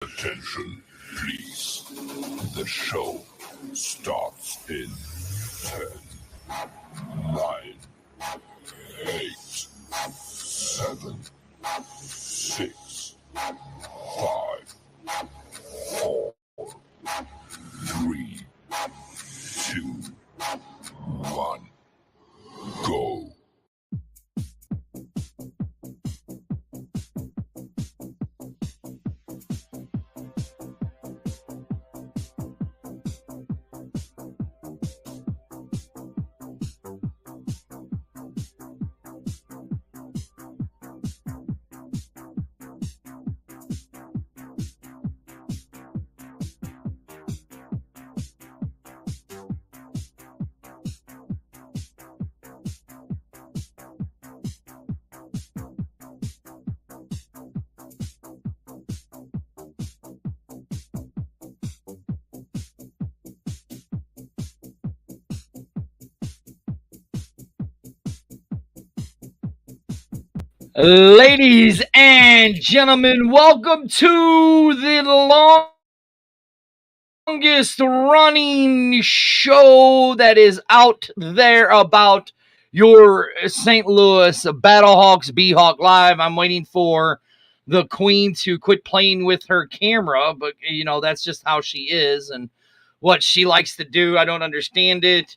Attention, please. The show starts in 10, 9, 8, 7, 6, 5, 4, 3, 2, 1, go. Ladies and gentlemen, welcome to the longest running show that is out there about your St. Louis Battlehawks BHawk Live. I'm waiting for the queen to quit playing with her camera, but you know, that's just how she is and what she likes to do. I don't understand it.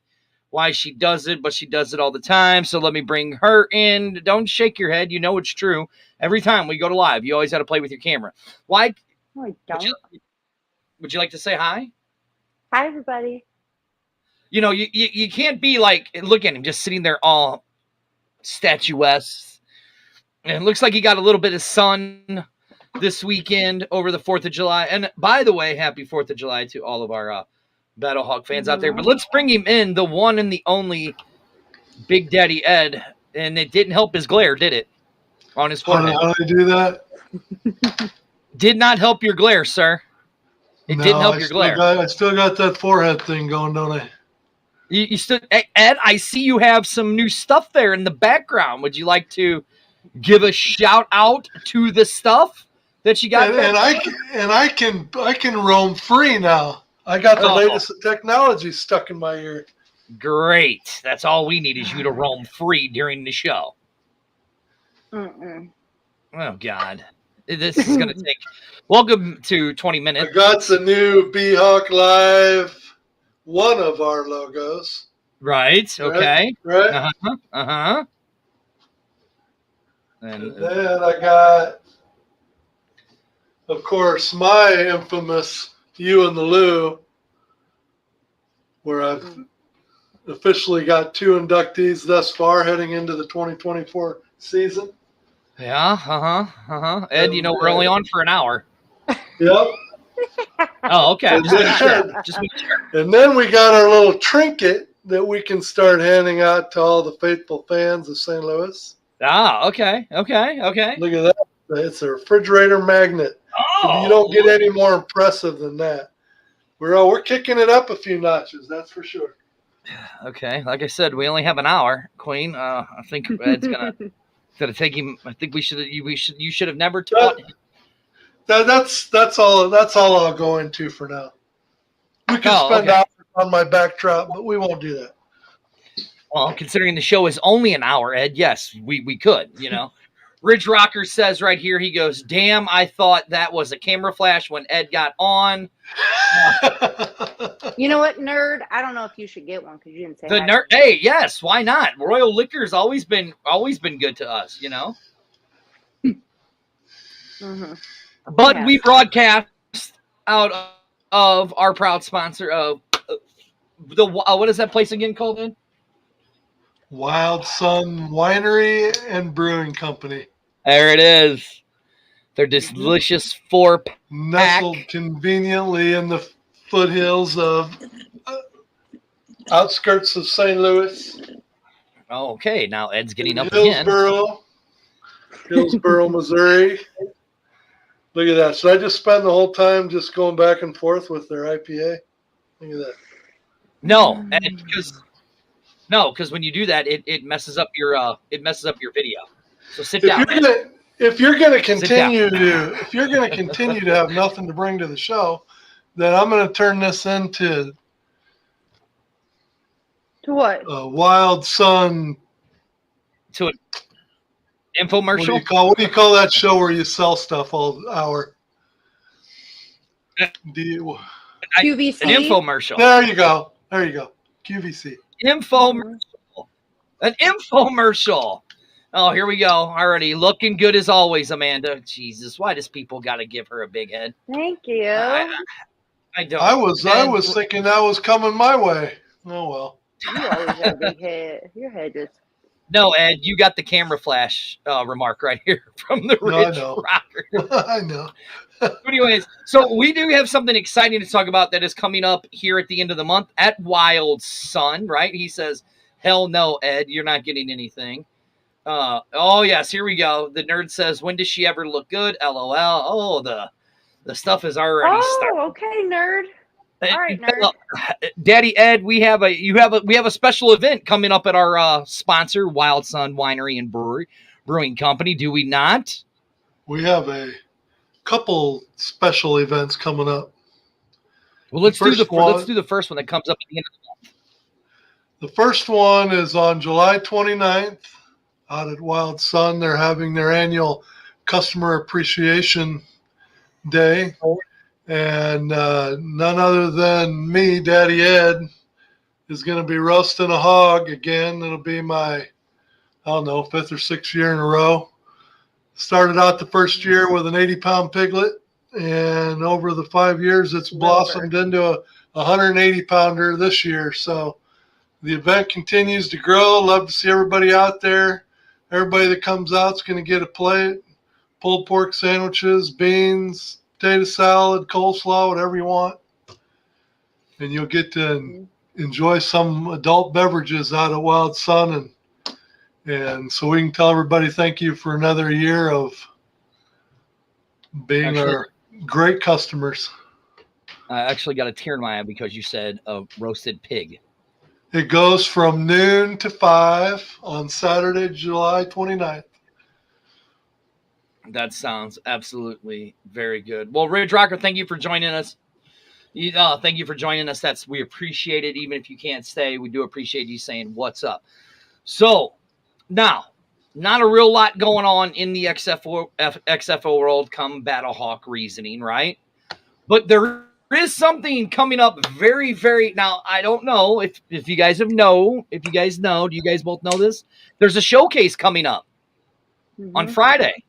Why she does it, but she does it all the time. So let me bring her in. Don't shake your head. You know it's true. Every time we go to live, you always have to play with your camera. Why? No, I don't. Would you like to say hi? Hi, everybody. You know, you can't be like, look at him just sitting there all statuesque. And it looks like he got a little bit of sun this weekend over the 4th of July. And by the way, happy 4th of July to all of our Battlehawk fans out there. But let's bring him in, the one and the only Big Daddy Ed. And it didn't help his glare, did it? On his forehead. How do I do that? Did not help your glare, sir. It didn't help your glare. I still got that forehead thing going, don't I? You still, Ed, I see you have some new stuff there in the background. Would you like to give a shout out to the stuff that you got? And I can roam free now. I got the latest technology stuck in my ear. Great. That's all we need is you to roam free during the show. Mm-mm. Oh, God. This is going to take... Welcome to 20 Minutes. I got the new BHawk Live, one of our logos. Right. Okay. Right. Uh-huh. Uh-huh. And then I got, of course, my infamous You and the Lou, where I've officially got 2 inductees thus far heading into the 2024 season. Yeah, Ed, you know, we're only on for an hour. Yep. Oh, okay. Just make sure. And then we got our little trinket that we can start handing out to all the faithful fans of St. Louis. Ah, okay. Look at that. It's a refrigerator magnet. Oh, you don't get any more impressive than that. We're kicking it up a few notches, that's for sure. Okay, like I said, we only have an hour, Queen. I think Ed's gonna take him. I think you should have never taught him. That's all I'll go into for now. We can spend hours on my backdrop, but we won't do that. Well, considering the show is only an hour, Ed, yes, we could, you know. Ridge Rocker says right here, he goes, damn, I thought that was a camera flash when Ed got on. You know what, nerd? I don't know if you should get one because you didn't say the nerd. Hey, yes, why not? Royal Liquor's always been good to us, you know. Mm-hmm. But we broadcast out of our proud sponsor of the what is that place again called, Ed? Wild Sun Winery and Brewing Company. There it is. They're delicious 4-pack. Nestled conveniently in the foothills of outskirts of St. Louis. Okay, now Ed's getting up again. Hillsboro, Missouri. Look at that. Should I just spend the whole time just going back and forth with their IPA? Look at that. No, because when you do that, it messes up your video. So sit down. if you're going to continue to have nothing to bring to the show, then I'm going to turn this into To what? a Wild Sun. To an infomercial. What do you call that show where you sell stuff all hour? QVC. An infomercial. There you go. QVC. Infomercial. An infomercial. Oh, here we go. Already looking good as always, Amanda. Jesus, why does people got to give her a big head? Thank you. I don't. I was thinking that was coming my way. Oh well. You always have a big head. Your head just. No, Ed, you got the camera flash remark right here from the Rich Rocker. I know. Anyways, so we do have something exciting to talk about that is coming up here at the end of the month at Wild Sun, right? He says, hell no, Ed, you're not getting anything. Oh, yes, here we go. The nerd says, when does she ever look good? LOL. Oh, the stuff is already started. Oh, okay, nerd. All right, nerd. Daddy Ed, we have a special event coming up at our sponsor, Wild Sun Winery and Brewing Company. Do we not? We have a couple special events coming up. Well, let's do the first one that comes up at the end of the month. The first one is on July 29th out at Wild Sun. They're having their annual Customer Appreciation Day. And none other than me, Daddy Ed, is going to be roasting a hog again. It'll be my, 5th or 6th year in a row. Started out the first year with an 80-pound piglet, and over the 5 years, it's blossomed into a 180-pounder this year. So the event continues to grow. Love to see everybody out there. Everybody that comes out is going to get a plate, pulled pork sandwiches, beans, potato salad, coleslaw, whatever you want. And you'll get to enjoy some adult beverages out of Wild Sun. And so we can tell everybody thank you for another year of being our great customers. I actually got a tear in my eye because you said a roasted pig. It goes from noon to 5 on Saturday, July 29th. That sounds absolutely very good. Well, Ridge Rocker, thank you for joining us. Thank you for joining us. We appreciate it. Even if you can't stay, we do appreciate you saying what's up. So now, not a real lot going on in the XFL world come Battlehawk reasoning, right? But there is something coming up very, very. Now, I don't know if you guys know. Do you guys both know this? There's a showcase coming up on Friday.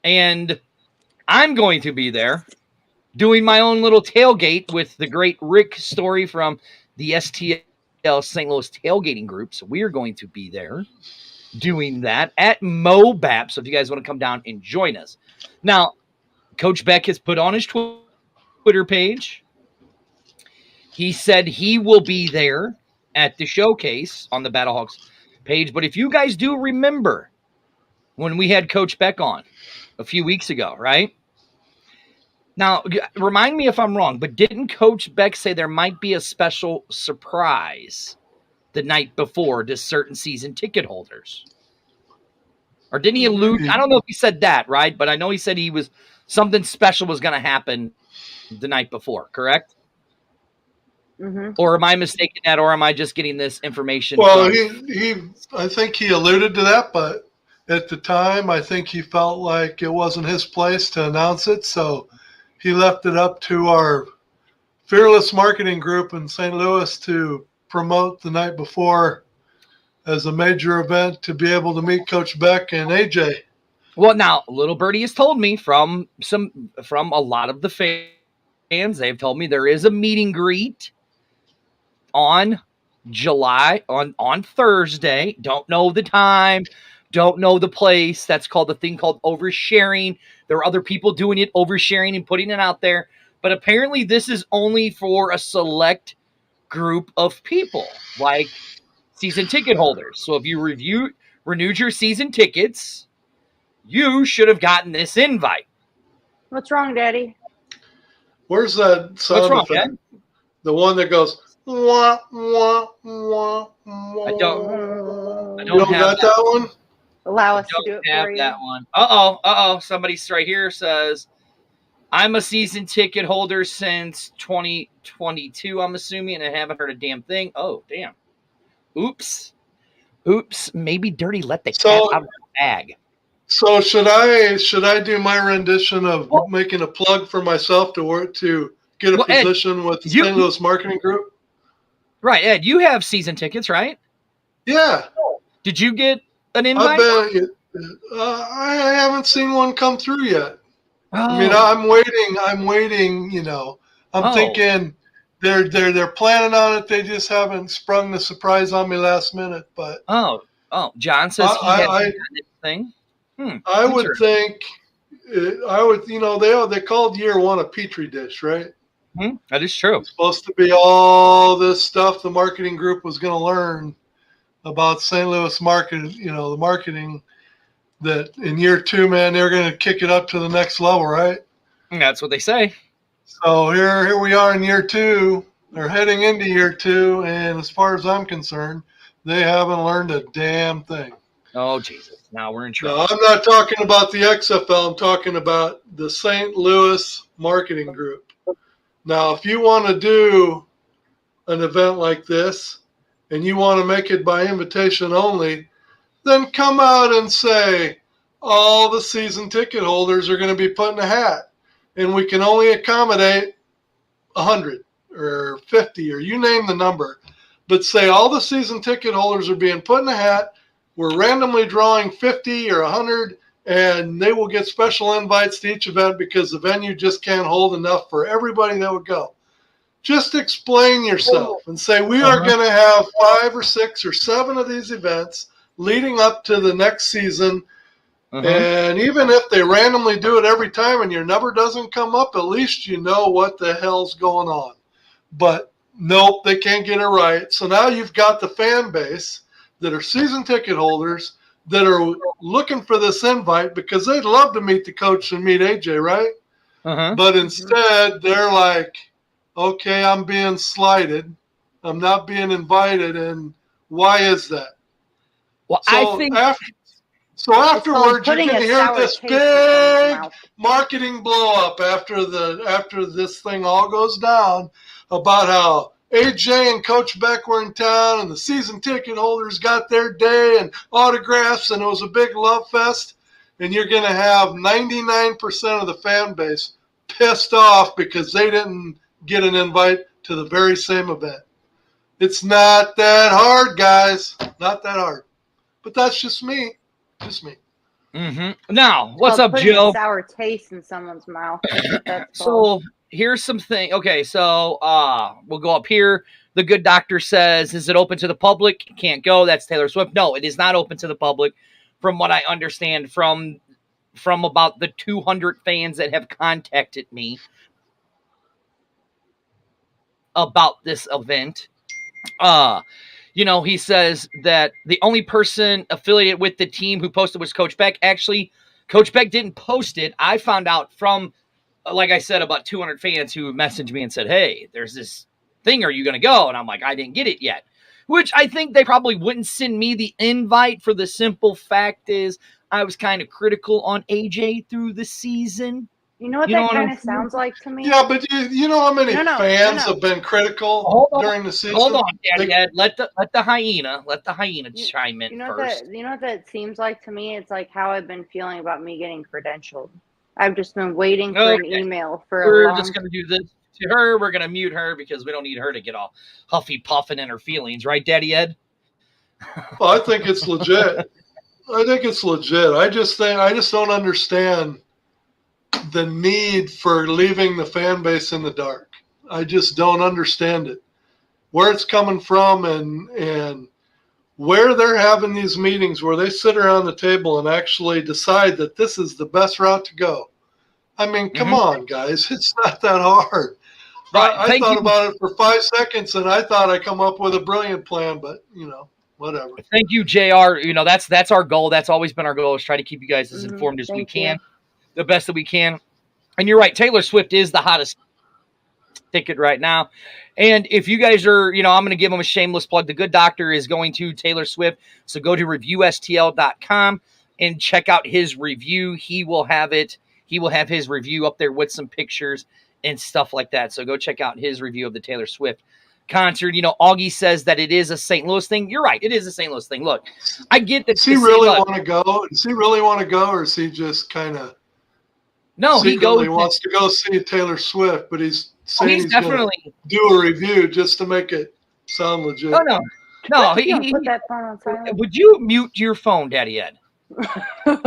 And I'm going to be there doing my own little tailgate with the great Rick Story from the STL St. Louis Tailgating Group. So we are going to be there doing that at MoBAP. So if you guys want to come down and join us. Now, Coach Beck has put on his Twitter page. He said he will be there at the showcase on the Battlehawks page. But if you guys do remember when we had Coach Beck on a few weeks ago, right? Now, remind me if I'm wrong, but didn't Coach Beck say there might be a special surprise the night before to certain season ticket holders? Or didn't he allude? I don't know if he said that, right? But I know he said something special was going to happen the night before, correct? Mm-hmm. Or am I mistaken that, or am I just getting this information? Well, I think he alluded to that, but at the time, I think he felt like it wasn't his place to announce it, so he left it up to our fearless marketing group in St. Louis to promote the night before as a major event to be able to meet Coach Beck and AJ. Well, now, Little Birdie has told me from a lot of the fans, they've told me there is a meet and greet on Thursday. Don't know the time. Don't know the place. That's called the thing called oversharing. There are other people doing it, oversharing and putting it out there. But apparently this is only for a select group of people, like season ticket holders. So if you renewed your season tickets, you should have gotten this invite. What's wrong, Daddy? Where's that sound What's wrong, effect? Dad? The one that goes, wah, wah, wah, wah. I don't You don't got that one? allow us to do Don't it have for you. that one. Uh-oh. Somebody's right here says, I'm a season ticket holder since 2022, I'm assuming, and I haven't heard a damn thing. Oh, damn. Oops. Maybe Dirty let the cat out of the bag. So should I do my rendition of Well, making a plug for myself to get a Ed, position with the St. Louis Marketing Group? Right, Ed, you have season tickets, right? Yeah. Did you get an I invite? bet I haven't seen one come through yet. Oh. I mean, I'm waiting, I'm thinking they're planning on it. They just haven't sprung the surprise on me last minute, but John says he hasn't gotten anything. I would think they called year one a petri dish, right? That is true. It's supposed to be all this stuff the marketing group was going to learn about St. Louis market, the marketing, that in year two, man, they're going to kick it up to the next level, right? That's what they say. So here we are in year two. They're heading into year two, and as far as I'm concerned, they haven't learned a damn thing. Oh, Jesus. Now we're in trouble. No, I'm not talking about the XFL. I'm talking about the St. Louis Marketing Group. Now, if you want to do an event like this and you want to make it by invitation only, then come out and say all the season ticket holders are going to be put in a hat, and we can only accommodate 100 or 50 or you name the number. But say all the season ticket holders are being put in a hat. We're randomly drawing 50 or 100, and they will get special invites to each event because the venue just can't hold enough for everybody that would go. Just explain yourself and say we are going to have 5 or 6 or 7 of these events leading up to the next season. And even if they randomly do it every time and your number doesn't come up, at least you know what the hell's going on. But nope, they can't get it right. So now you've got the fan base that are season ticket holders that are looking for this invite because they'd love to meet the coach and meet AJ, right? But instead, they're like, okay, I'm being slighted. I'm not being invited. And why is that? Well, so I think afterwards, you're going to hear this big marketing blow up after this thing all goes down about how AJ and Coach Beck were in town and the season ticket holders got their day and autographs, and it was a big love fest. And you're going to have 99% of the fan base pissed off because they didn't get an invite to the very same event. It's not that hard, guys. Not that hard. But that's just me. Just me. Now, what's up, Jill? A sour taste in someone's mouth. So here's some thing. Okay, so we'll go up here. The good doctor says, is it open to the public? Can't go. That's Taylor Swift. No, it is not open to the public. From what I understand from about the 200 fans that have contacted me about this event. He says that the only person affiliated with the team who posted was Coach Beck. Actually, Coach Beck didn't post it. I found out from, like I said, about 200 fans who messaged me and said, hey, there's this thing. Are you going to go? And I'm like, I didn't get it yet. Which I think they probably wouldn't send me the invite for the simple fact is I was kind of critical on AJ through the season. You know what that kind of sounds like to me? Yeah, but you know how many fans have been critical during the season? Hold on, Dad. Let the hyena chime in first. You know what that seems like to me? It's like how I've been feeling about me getting credentialed. I've just been waiting for an email for We're just going to do this to her. We're going to mute her because we don't need her to get all huffy puffing in her feelings. Right, Daddy Ed? Well, I think it's legit. I just don't understand the need for leaving the fan base in the dark. I just don't understand it. Where it's coming from and where they're having these meetings where they sit around the table and actually decide that this is the best route to go. I mean, come on, guys. It's not that hard. Right. I thought about it for 5 seconds and I thought I come up with a brilliant plan, but whatever. Thank you, JR. That's our goal. That's always been our goal, is try to keep you guys as informed as we can. The best that we can. And you're right, Taylor Swift is the hottest ticket right now. And if you guys are, I'm going to give them a shameless plug. The Good Doctor is going to Taylor Swift. So go to reviewstl.com. and check out his review. He will have his review up there with some pictures and stuff like that. So go check out his review of the Taylor Swift concert. Augie says that it is a St. Louis thing. You're right. It is a St. Louis thing. Look, I get that. Does he really want to go? Does he really want to go, or is he just kind of he wants to go see Taylor Swift, but he's saying he's definitely do a review just to make it sound legit? Oh, no. Put that phone on silent. Would you mute your phone, Daddy Ed? Put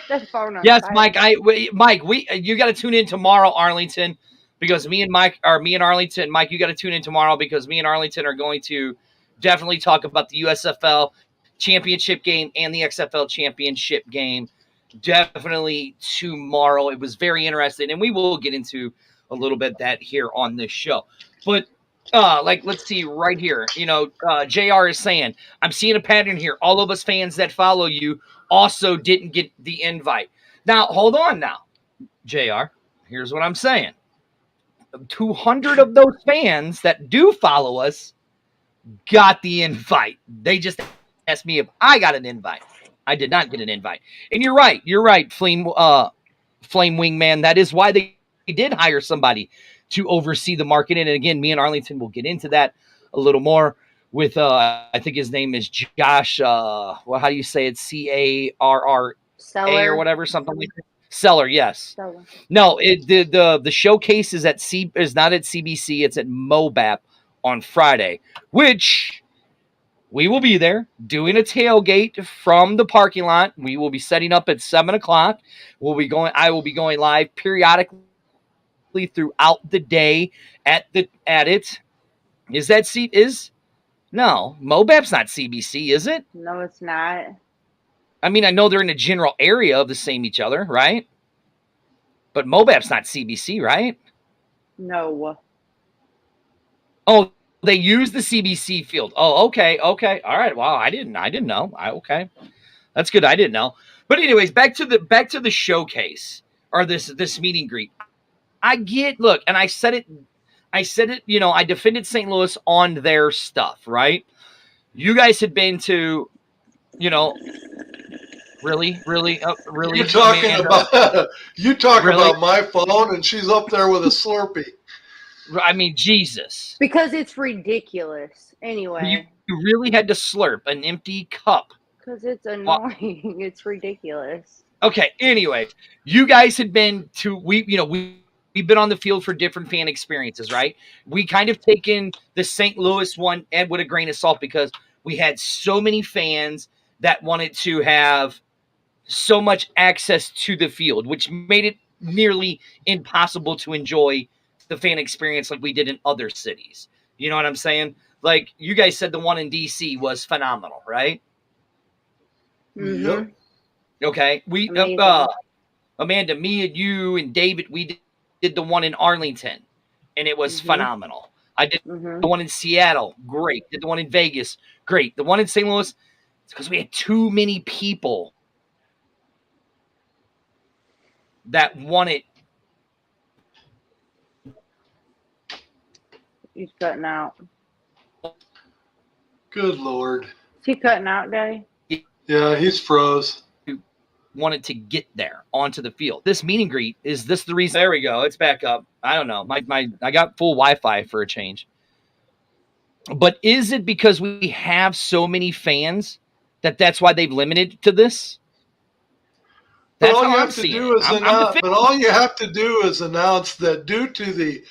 that phone on yes, silent. Mike, you got to tune in tomorrow, Arlington, because me and Arlington, Mike, you got to tune in tomorrow because me and Arlington are going to definitely talk about the USFL championship game and the XFL championship game. Definitely tomorrow. It was very interesting, and we will get into a little bit that here on this show. But let's see right here. JR is saying, I'm seeing a pattern here. All of us fans that follow you also didn't get the invite. Now, hold on now, JR. Here's what I'm saying. 200 of those fans that do follow us got the invite. They just asked me if I got an invite. I did not get an invite. And you're right. Flame Wingman. That is why they did hire somebody to oversee the marketing. And again, me and Arlington will get into that a little more with, I think his name is Josh, how do you say it? Carra or whatever, something like that. Seller, yes. Seller. No, the showcase is not at CBC. It's at MOBAP on Friday, which we will be there doing a tailgate from the parking lot. We will be setting up at 7:00. I will be going live periodically throughout the day at it. No, MOBAP's not CBC, is it? No, it's not. I mean, I know they're in a general area of the same each other, right? But MOBAP's not CBC, right? No. Oh, they use the CBC field. Oh, okay. All right. Wow, I didn't know. Okay. That's good. I didn't know. But anyways, back to the showcase or this meet and greet. Look, and I said it, I defended St. Louis on their stuff, right? You guys had been to, really. You're talking about my phone, and she's up there with a Slurpee. I mean, Jesus. Because it's ridiculous. Anyway. You really had to slurp an empty cup. Because it's annoying. It's ridiculous. Okay. Anyway, you guys had been to we've been on the field for different fan experiences, right? We kind of taken the St. Louis one and with a grain of salt because we had so many fans that wanted to have so much access to the field, which made it nearly impossible to enjoy the fan experience like we did in other cities. You know what I'm saying? Like you guys said, the one in DC was phenomenal, right? Mm-hmm. Okay. We, Amanda, me and you and David, we did the one in Arlington and it was phenomenal. I did the one in Seattle. Great. Did the one in Vegas. Great. The one in St. Louis, it's because we had too many people that wanted. He's cutting out. Good Lord. Is he cutting out, Daddy? Yeah, he's froze. Wanted to get there onto the field. This meet and greet, is this the reason? There we go. It's back up. I don't know. I got full Wi-Fi for a change. But is it because we have so many fans that's why they've limited to this? But all you have to do is announce that due to the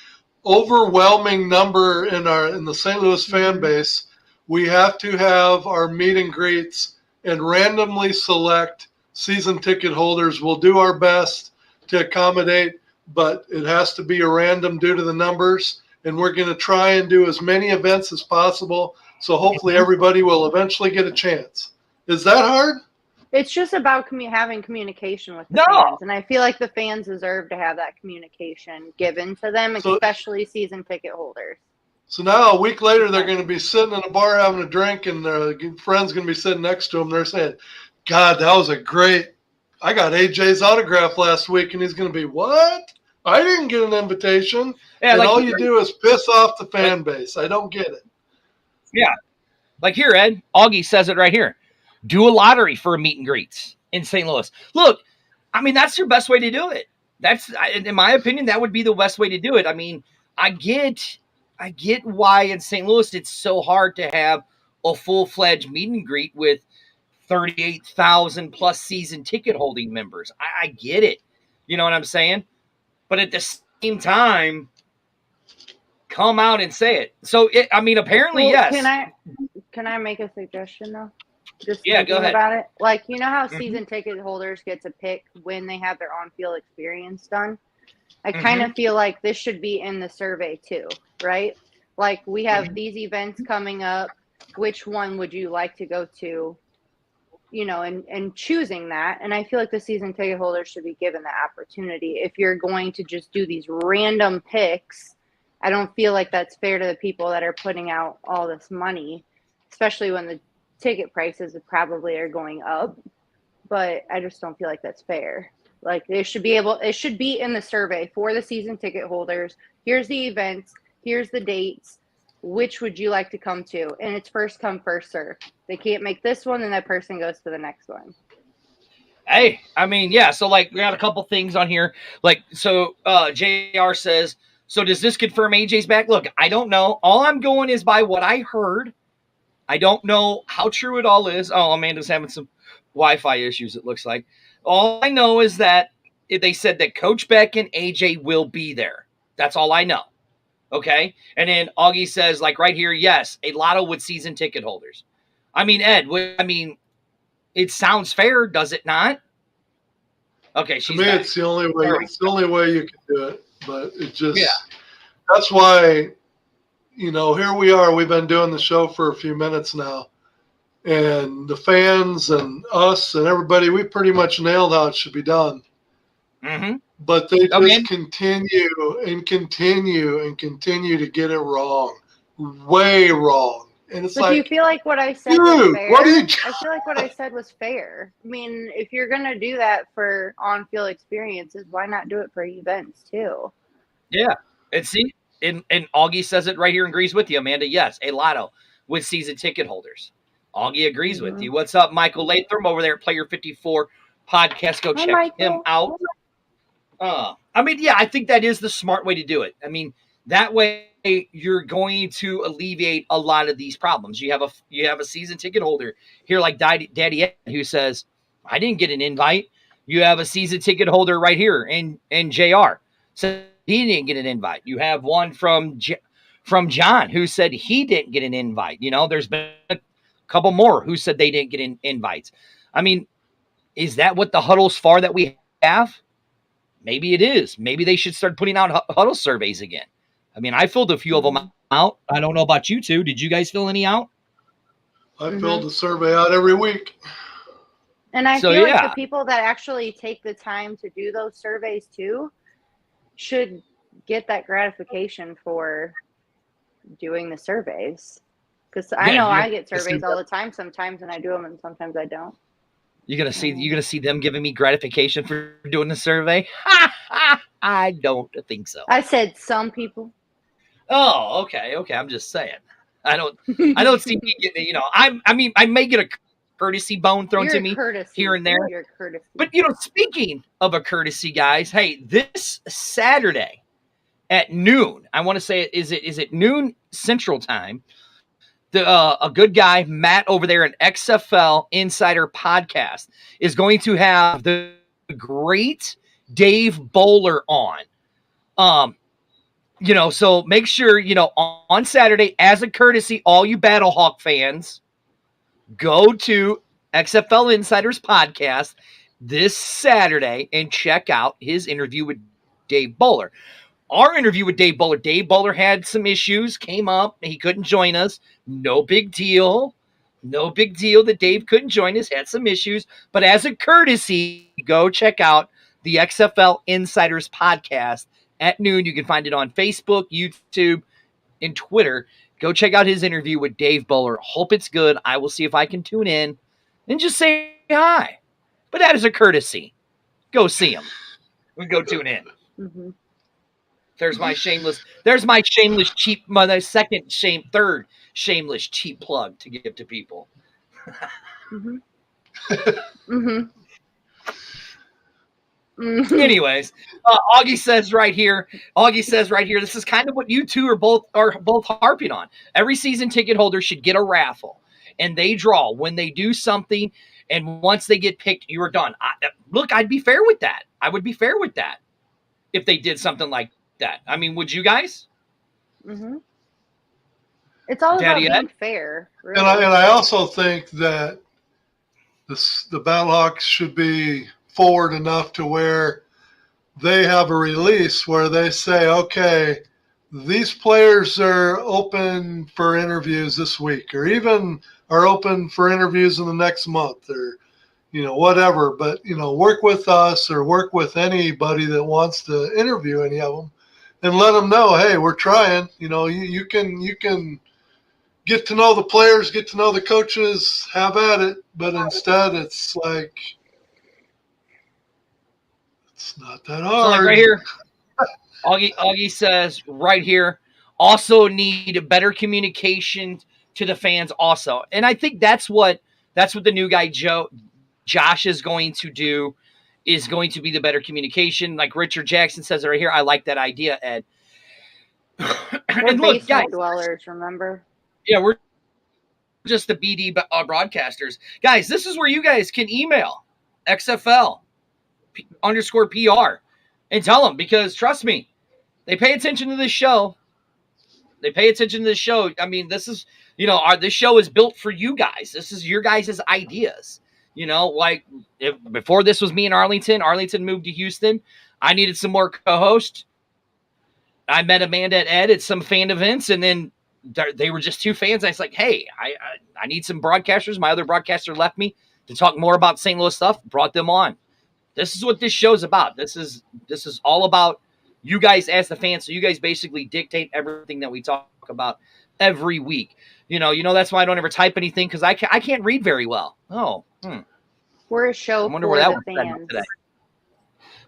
overwhelming number in the St. Louis fan base, we have to have our meet and greets and randomly select season ticket holders. We'll do our best to accommodate, but it has to be a random due to the numbers. And we're going to try and do as many events as possible. So hopefully everybody will eventually get a chance. Is that hard? It's just about having communication with the fans. And I feel like the fans deserve to have that communication given to them, especially season ticket holders. So now a week later, they're going to be sitting in a bar having a drink, and their friend's going to be sitting next to them. They're saying, God, that was I got AJ's autograph last week. And he's going to be, what? I didn't get an invitation. Yeah, and all you do is piss off the fan base. I don't get it. Yeah. Like here, Ed, Augie says it right here. Do a lottery for a meet and greets in St. Louis. Look, I mean, that's your best way to do it. That's, in my opinion, that would be the best way to do it. I mean, I get why in St. Louis it's so hard to have a full-fledged meet and greet with 38,000 plus season ticket holding members. I get it. You know what I'm saying? But at the same time, come out and say it. So, I mean, apparently, Well, yes. Can I make a suggestion though? Just Yeah, go thinking ahead. about it. Like, you know how season ticket holders get to pick when they have their on-field experience done? I kind of feel like this should be in the survey too, right? Like, we have these events coming up. Which one would you like to go to? You know, and choosing that. And I feel like the season ticket holders should be given the opportunity. If you're going to just do these random picks, I don't feel like that's fair to the people that are putting out all this money, especially when the ticket prices probably are going up. But I just don't feel like that's fair. Like, it should be in the survey for the season ticket holders. Here's the events, here's the dates. Which would you like to come to? And it's first come, first serve. They can't make this one, and that person goes to the next one. Hey, I mean, yeah. So, like, we got a couple things on here. Like, so JR says, so does this confirm AJ's back? Look, I don't know. All I'm going is by what I heard. I don't know how true it all is. Oh, Amanda's having some Wi-Fi issues, it looks like. All I know is that they said that Coach Beck and AJ will be there. That's all I know. Okay? And then Augie says, like right here, yes, a lotto with season ticket holders. I mean, Ed, it sounds fair, does it not? Okay, she's to me, back. it's the only way. It's the only way you can do it. But it just, Yeah. That's why, here we are. We've been doing the show for a few minutes now. And the fans and us and everybody, we pretty much nailed how it should be done. Mm-hmm. But they just continue and continue and continue to get it wrong. Way wrong. And it's But do you feel like what I said was fair? I feel like what I said was fair. I mean, if you're going to do that for on-field experiences, why not do it for events too? Yeah. And see, and Augie says it right here and agrees with you, Amanda. Yes, a lotto with season ticket holders. Augie agrees with you. What's up, Michael Latham over there at Player 54 Podcast? Go check him out. I mean, yeah, I think that is the smart way to do it. I mean, that way you're going to alleviate a lot of these problems. You have a season ticket holder here like Daddy Ed who says, I didn't get an invite. You have a season ticket holder right here in JR. So he didn't get an invite. You have one from John who said he didn't get an invite. There's been a couple more who said they didn't get invites. I mean, is that what the huddle's for that we have? Maybe it is. Maybe they should start putting out huddle surveys again. I mean, I filled a few of them out. I don't know about you two. Did you guys fill any out? I filled a survey out every week. And I feel like the people that actually take the time to do those surveys too should get that gratification for doing the surveys. Because I know I get surveys all the time sometimes, and I do them, and sometimes I don't. You're gonna see them giving me gratification for doing the survey? I don't think so. I said some people. Oh, okay. I'm just saying. I don't see me getting. I may get a courtesy bone thrown to me here and there. You're a courtesy. But speaking of a courtesy, guys, hey, this Saturday at noon, I want to say is it noon Central Time? A good guy, Matt, over there at XFL Insider Podcast, is going to have the great Dave Bowler on. So make sure, on Saturday, as a courtesy, all you Battlehawk fans, go to XFL Insider's podcast this Saturday and check out his interview with Dave Bowler. Our interview with Dave Bowler had some issues, came up, he couldn't join us. No big deal. No big deal that Dave couldn't join us, had some issues. But as a courtesy, go check out the XFL Insiders podcast at noon. You can find it on Facebook, YouTube, and Twitter. Go check out his interview with Dave Bowler. Hope it's good. I will see if I can tune in and just say hi. But that is a courtesy. Go see him. Go tune in. Mm-hmm. There's my shameless cheap, third shameless cheap plug to give to people. Mm-hmm. Mm-hmm. Anyways, Augie says right here, this is kind of what you two are both harping on. Every season ticket holder should get a raffle, and they draw when they do something, and once they get picked, you are done. Look, I'd be fair with that. I would be fair with that if they did something like that. I mean, would you guys? Mm-hmm. It's all Daddy about Ed? being fair. Really. And I also think that the Battlehawks should be forward enough to where they have a release where they say, okay, these players are open for interviews this week, or even are open for interviews in the next month, or whatever. But work with us or work with anybody that wants to interview any of them, and let them know, hey, we're trying. You can get to know the players, get to know the coaches, have at it. But instead, it's like, it's not that hard. So like right here, Augie says right here, also need better communication to the fans also. And I think that's what the new guy Josh is going to do, is going to be the better communication. Like Richard Jackson says right here, I like that idea, Ed. We're And look, guys, dwellers, remember? Yeah, we're just the BD broadcasters. Guys, this is where you guys can email XFL _PR and tell them, because trust me, they pay attention to this show. I mean, this is, this show is built for you guys. This is your guys' ideas. Like before this was me in Arlington. Arlington moved to Houston. I needed some more co-hosts. I met Amanda and Ed at some fan events, and then they were just two fans. I was like, hey, I need some broadcasters. My other broadcaster left me to talk more about St. Louis stuff. Brought them on. This is what this show's about. This is all about you guys as the fans. So you guys basically dictate everything that we talk about every week. That's why I don't ever type anything, because I can't read very well. Oh, We're a show I wonder for where that the was fans. today.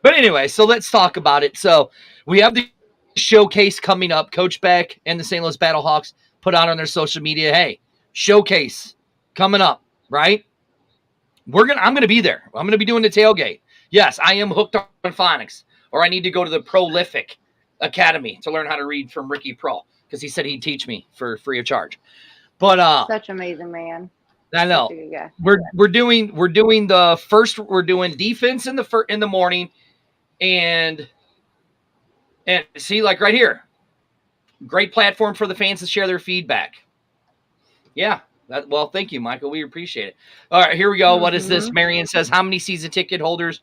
But anyway, so let's talk about it. So we have the showcase coming up. Coach Beck and the St. Louis Battlehawks put out on their social media, hey, showcase coming up, right? I'm gonna be there. I'm gonna be doing the tailgate. Yes, I am hooked on phonics, or I need to go to the Prolific Academy to learn how to read from Ricky Pro, because he said he'd teach me for free of charge. But such amazing man. I know. Such a good guy. We're doing the first. We're doing defense in the morning, and see, like right here, great platform for the fans to share their feedback. Yeah. Well, thank you, Michael. We appreciate it. All right, here we go. What is this? Marion says, how many season ticket holders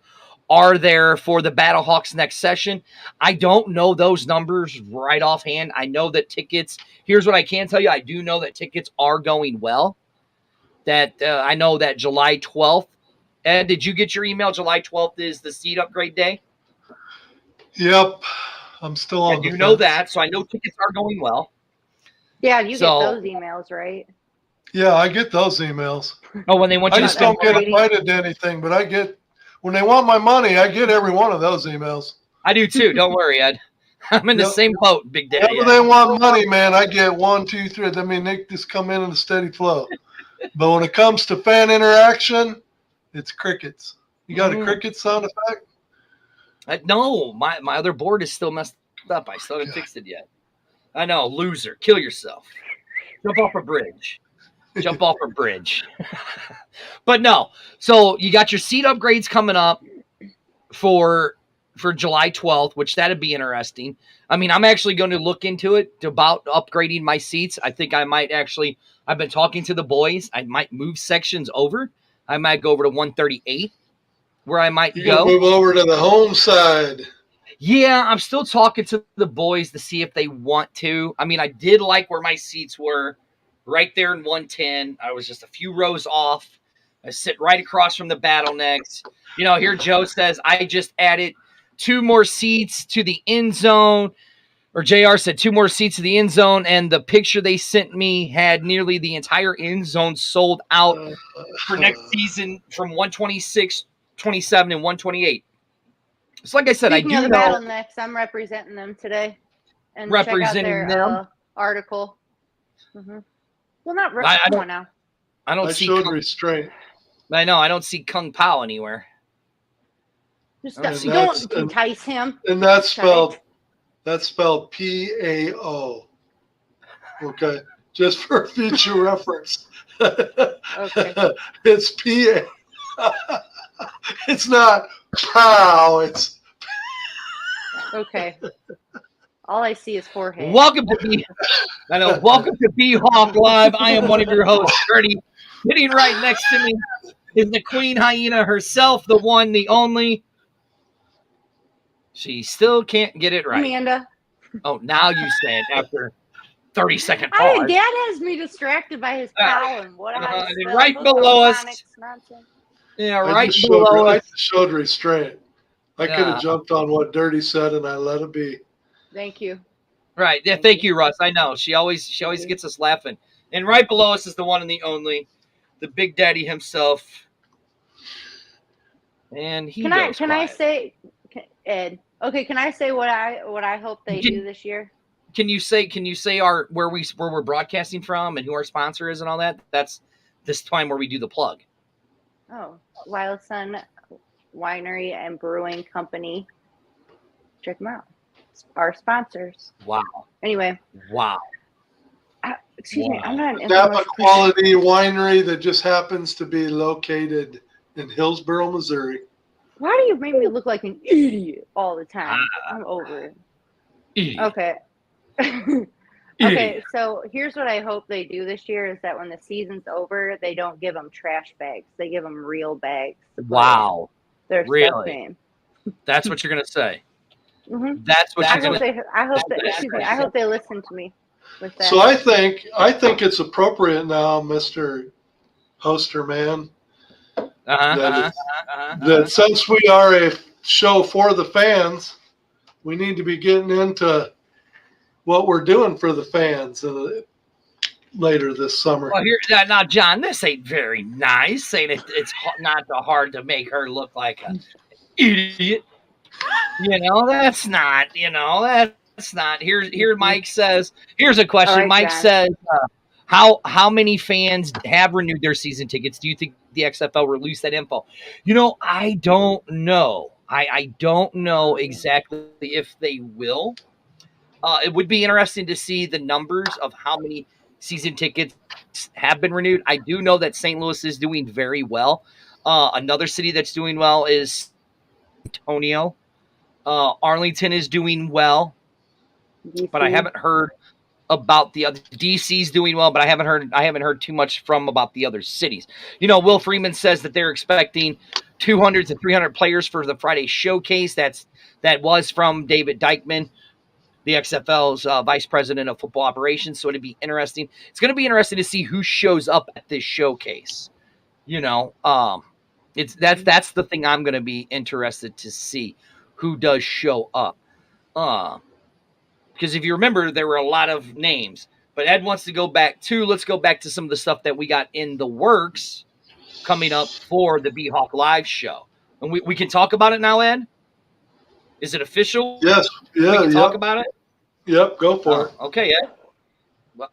are there for the Battlehawks next session? I don't know those numbers right offhand. I know that tickets, here's what I can tell you. I do know that tickets are going well. That I know that July 12th. Ed, did you get your email? July 12th is the seat upgrade day? Yep. I'm still on. I do know that, so I know tickets are going well. Yeah, you get those emails, right? Yeah, I get those emails. Oh, when they want you I to just don't get invited to anything, but I get, when they want my money, I get every one of those emails. I do too. Don't worry, Ed. I'm in the same boat, Big Daddy. Whenever they want money, man, I get 1, 2, 3. I mean, they just come in a steady flow. But when it comes to fan interaction, it's crickets. You got a cricket sound effect? No, my other board is still messed up. I still haven't fixed it yet. I know, loser. Kill yourself. Jump off a bridge. But no. So you got your seat upgrades coming up for July 12th, which that'd be interesting. I mean, I'm actually going to look into it about upgrading my seats. I think I might actually, I've been talking to the boys. I might move sections over. I might go over to 138 where I might go. Move over to the home side. Yeah, I'm still talking to the boys to see if they want to. I mean, I did like where my seats were right there in 110. I was just a few rows off. I sit right across from the Battlenecks. Here Joe says, I just added 2 more seats to the end zone. Or JR said 2 more seats to the end zone, and the picture they sent me had nearly the entire end zone sold out for next season from 126, 27, and 128. So like I said, Speaking I do of the know. Battlenecks, I'm representing them today. And Representing check out their article. Mm-hmm. Well, not come on now. I don't see showed restraint. I know. I don't see Kung Pao anywhere. Just And don't entice him. And that's spelled PAO. Okay, just for future reference. Okay. It's PA. It's not pow. It's Okay. All I see is forehead. welcome to BHawk Live. I am one of your hosts, Ernie. Sitting right next to me is the Queen Hyena herself, the one, the only. She still can't get it right. Amanda. Oh, now you say it after 30-second pause. Dad has me distracted by his pal and what I right below us. Yeah, right below us. I showed restraint. I could have jumped on what Dirty said and I let it be. Thank you. Right. Yeah, thank you, Russ. I know. She always gets us laughing. And right below us is the one and the only, the Big Daddy himself. And he can I say, Ed? Okay, can I say what I hope they do this year? Can you say where we're broadcasting from and who our sponsor is and all that? That's this time where we do the plug. Oh, Wild Sun Winery and Brewing Company. Check them out. Our sponsors. Wow. Anyway. Wow. Excuse me. I'm not an Napa quality winery that just happens to be located in Hillsboro, Missouri. Why do you make me look like an idiot all the time? I'm over it. Idiot. Okay. Okay, so here's what I hope they do this year is that when the season's over, they don't give them trash bags. They give them real bags. Wow. Their really? stuff name. That's what you're going to say. Mm-hmm. That's what you're going to say. I hope they listen to me with that. So I think it's appropriate now, Mr. Hoster Man, that since we are a show for the fans, we need to be getting into what we're doing for the fans later this summer. Well, now, John, this ain't very nice. Saying it's not hard to make her look like an idiot. That's not. That's not. Here, Mike says. Here's a question. Right, Mike John. says, how many fans have renewed their season tickets? Do you think the XFL released that info? I don't know. I don't know exactly if they will. It would be interesting to see the numbers of how many season tickets have been renewed. I do know that St. Louis is doing very well. Another city that's doing well is Antonio. Arlington is doing well, but I haven't heard about the other. DC's doing well, but I haven't heard too much about the other cities. Will Freeman says that they're expecting 200 to 300 players for the Friday showcase. That was from David Dykman, the XFL's vice president of football operations. So it'd be interesting. It's going to be interesting to see who shows up at this showcase. That's the thing I'm going to be interested to see, who does show up. Because if you remember, there were a lot of names. But Ed wants to go back to, let's go back to some of the stuff that we got in the works coming up for the BHawk Live show. And we can talk about it now, Ed? Is it official? Yes. Yeah. We can talk about it? Yep. Go for it. Okay, Ed. Well,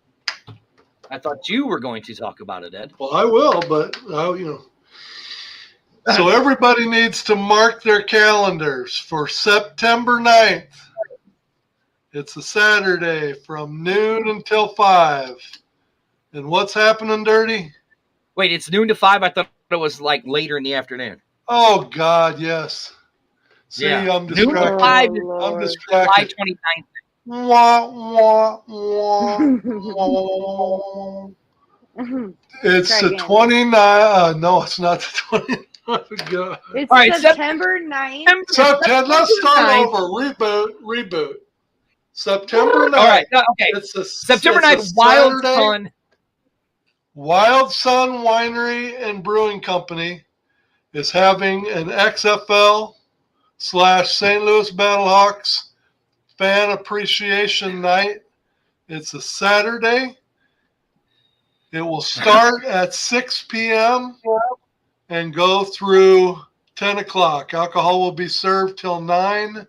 I thought you were going to talk about it, Ed. Well, I will, but So everybody needs to mark their calendars for September 9th. It's a Saturday from noon until 5. And what's happening, Dirty? Wait, it's noon to 5? I thought it was like later in the afternoon. Oh, God, yes. See, yeah. I'm distracted. Noon to 5 I'm distracted. July 29th. Wah, wah, wah, wah. It's the 29th. No, it's not the 29th. God. It's all right, September 9th. Let's start over. Reboot. September 9th. All right. Okay. September 9th, Wild Sun. Wild Sun Winery and Brewing Company is having an XFL / St. Louis Battlehawks fan appreciation night. It's a Saturday. It will start at 6 p.m. and go through 10 o'clock. Alcohol will be served till 9.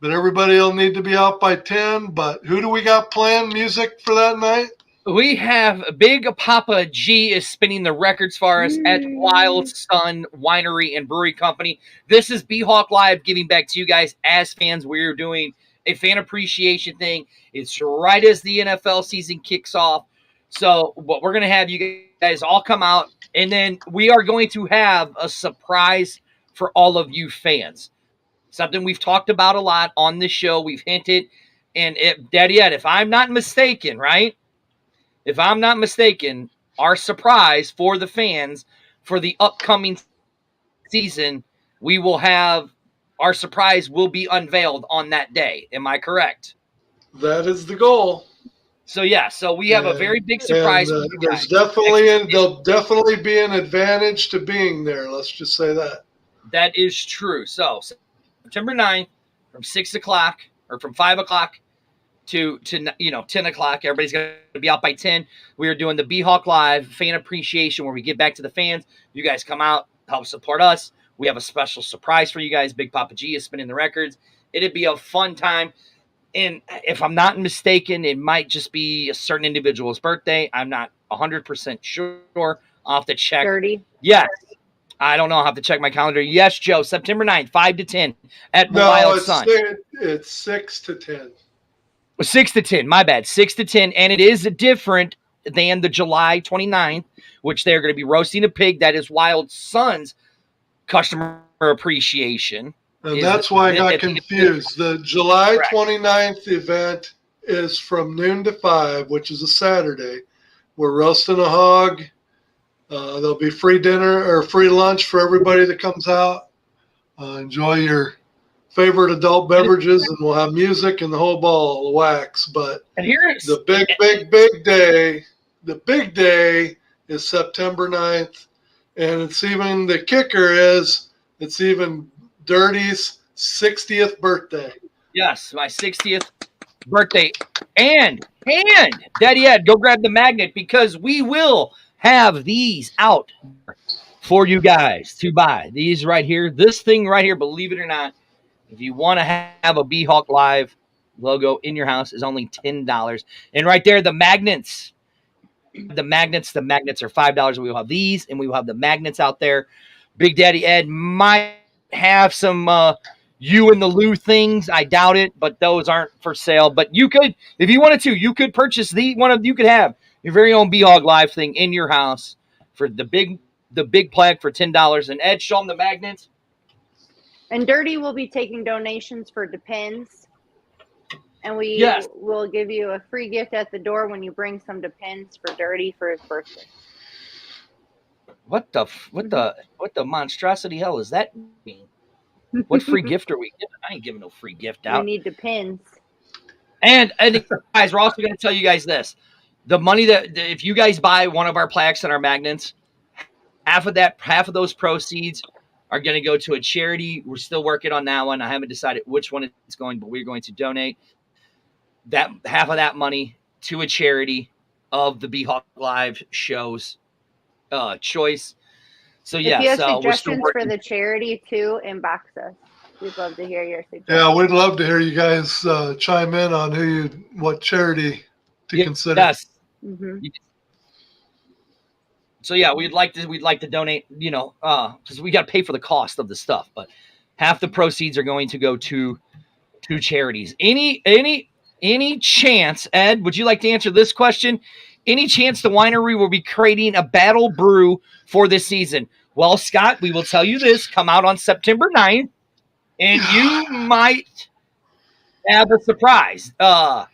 But everybody will need to be out by 10. But who do we got playing music for that night? We have Big Papa G is spinning the records for us at Wild Sun Winery and Brewery Company. This is BHawk Live giving back to you guys as fans. We're doing a fan appreciation thing. It's right as the NFL season kicks off. So what we're going to have you guys all come out, and then we are going to have a surprise for all of you fans. Something we've talked about a lot on this show. We've hinted, and if I'm not mistaken, right? If I'm not mistaken, our surprise for the fans for the upcoming season, we will have our surprise will be unveiled on that day. Am I correct? That is the goal. So yeah, so we have a very big surprise. And, there'll definitely be an advantage to being there. Let's just say that. That is true. So September 9th from 6 o'clock or from 5 o'clock to 10 o'clock. Everybody's going to be out by 10. We are doing the BHawk Live fan appreciation where we get back to the fans. You guys come out, help support us. We have a special surprise for you guys. Big Papa G is spinning the records. It'd be a fun time. And if I'm not mistaken, it might just be a certain individual's birthday. I'm not 100% sure. I'll have to check. 30. Yes. I don't know. I'll have to check my calendar. Yes, Joe. September 9th, 5 to 10 at Wild Sun. It's 6 to 10. 6 to 10. My bad. 6 to 10. And it is different than the July 29th, which they're going to be roasting a pig. That is Wild Sun's customer appreciation. And that's why I got confused. The July 29th event is from noon to 5, which is a Saturday. We're roasting a hog. There'll be free dinner or free lunch for everybody that comes out. Enjoy your favorite adult beverages, and we'll have music and the whole ball of wax. But the big day is September 9th. And it's even, the kicker is, it's even Dirty's 60th birthday. Yes, my 60th birthday. And Daddy Ed, go grab the magnet because we will have these out for you guys to buy. These right here, this thing right here, believe it or not, if you want to have a BHawk Live logo in your house is only $10. And right there, the magnets. The magnets are $5. We will have these, and we will have the magnets out there. Big Daddy Ed might have some you and the Lou things. I doubt it, but those aren't for sale. But you could, if you wanted to, you could purchase you could have your very own BHawk Live thing in your house for the big plaque for $10. And Ed, show them the magnets. And Dirty will be taking donations for Depends. And we will give you a free gift at the door when you bring some Depends for Dirty for his birthday. What the monstrosity hell is that mean? What free gift are we giving? I ain't giving no free gift out. We need Depends. And guys, we're also going to tell you guys this. The money that if you guys buy one of our plaques and our magnets, half of those proceeds are going to go to a charity. We're still working on that one. I haven't decided which one it's going, but we're going to donate that half of that money to a charity of the BHawk Live show's choice. So if you have suggestions for the charity too, inbox us. We'd love to hear your suggestions. Yeah, we'd love to hear you guys chime in on what charity to consider. Yes. Mm-hmm. So yeah, we'd like to donate, because we got to pay for the cost of the stuff, but half the proceeds are going to go to charities. Any chance, Ed, would you like to answer this question? Any chance the winery will be creating a battle brew for this season? Well, Scott, we will tell you this. Come out on September 9th, and you might have a surprise. John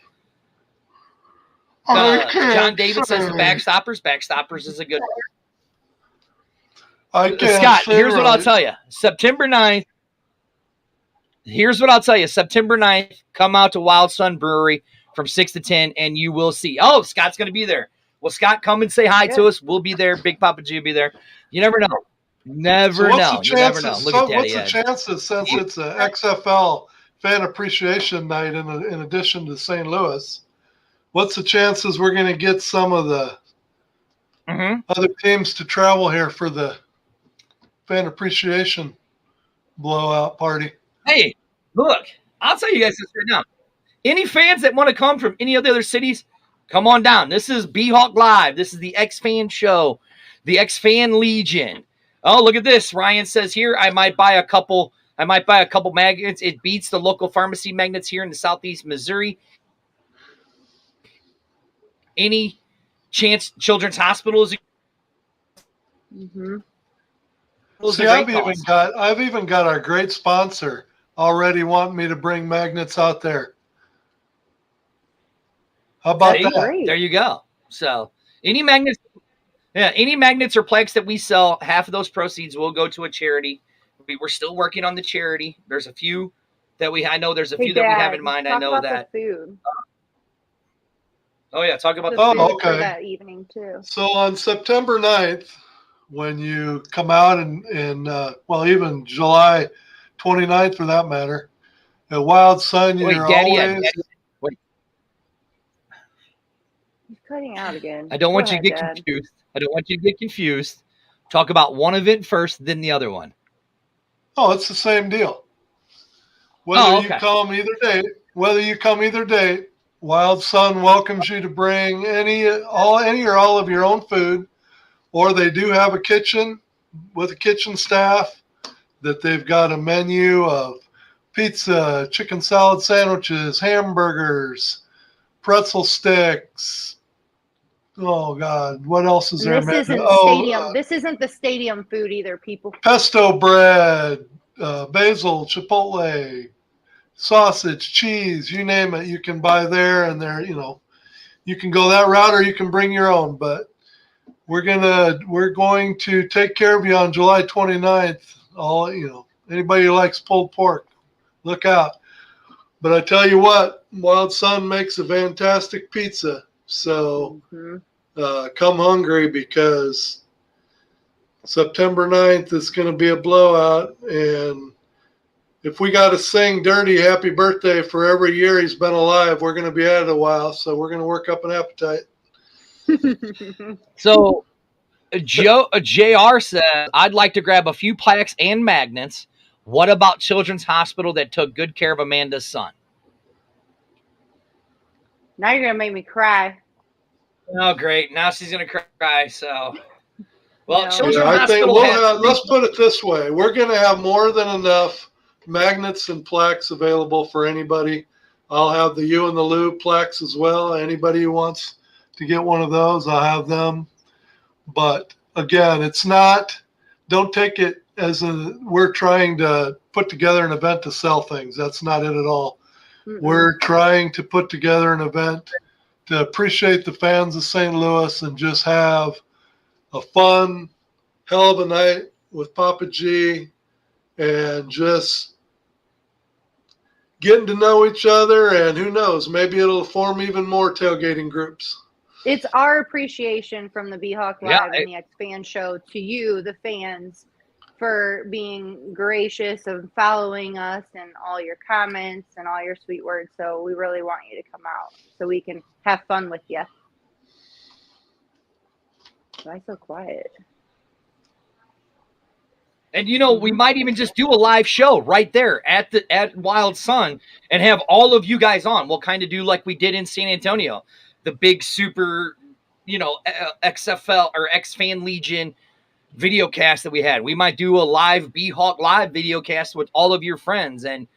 David says the Backstoppers. Backstoppers is a good one. Scott, here's what I'll tell you. September 9th. Here's what I'll tell you. September 9th, come out to Wild Sun Brewery from 6 to 10, and you will see. Oh, Scott's going to be there. Well, Scott, come and say hi to us. We'll be there. Big Papa G will be there. You never know. You never know. Look at Daddy what's the chances, since it's an XFL fan appreciation night in addition to St. Louis, what's the chances we're going to get some of the other teams to travel here for the fan appreciation blowout party? Hey, look, I'll tell you guys this right now. Any fans that want to come from any of the other cities, Come on down. This is BHawk Live. This is the X-Fan Show, the X-Fan Legion. Oh, look at this. Ryan says here, I might buy a couple magnets. It beats the local pharmacy magnets here in the Southeast Missouri. Any chance Children's Hospital is Mm-hmm. See, I've even got our great sponsor already wanting me to bring magnets out there. How about that? Great. There you go. So any magnets or plaques that we sell, half of those proceeds will go to a charity. We're still working on the charity. There's a few that we have in mind. I know that. The food. Oh yeah, talk about the the food food. for that evening too. So on September 9th, when you come out and even July 29th for that matter, at Wild Sun, you're always. He's cutting out again. I don't want you to get confused. Talk about one event first, then the other one. Oh, it's the same deal. Whether you come either date, Wild Sun welcomes you to bring any or all of your own food, or they do have a kitchen with a kitchen staff that they've got a menu of pizza, chicken salad sandwiches, hamburgers, pretzel sticks. Oh God, what else is there? This isn't the stadium food either, people. Pesto bread, basil, chipotle, sausage, cheese, you name it, you can buy there, and there, you can go that route or you can bring your own. But we're going to take care of you on July 29th. Anybody who likes pulled pork, look out. But I tell you what, Wild Sun makes a fantastic pizza. So come hungry, because September 9th is going to be a blowout. And if we got to sing dirty happy birthday for every year he's been alive, we're going to be at it a while. So we're going to work up an appetite. So JR says, I'd like to grab a few plaques and magnets. What about Children's Hospital that took good care of Amanda's son? Now you're going to make me cry. Oh, great. Now she's going to cry. So, well, Children's Hospital let's put it this way. We're going to have more than enough magnets and plaques available for anybody. I'll have the You and the Lou plaques as well. Anybody who wants to get one of those, I'll have them. But again, don't take it as we're trying to put together an event to sell things. That's not it at all. Mm-mm. We're trying to put together an event to appreciate the fans of St. Louis and just have a fun, hell of a night with Papa G, and just getting to know each other. And who knows, maybe it'll form even more tailgating groups. It's our appreciation from the BHawk Live and the X-Fan Show to you, the fans, for being gracious and following us and all your comments and all your sweet words. So we really want you to come out so we can have fun with you. Why so quiet? And we might even just do a live show right there at Wild Sun and have all of you guys on. We'll kind of do like we did in San Antonio, the big super, XFL or X-Fan Legion video cast that we had. We might do a live BHawk Live video cast with all of your friends and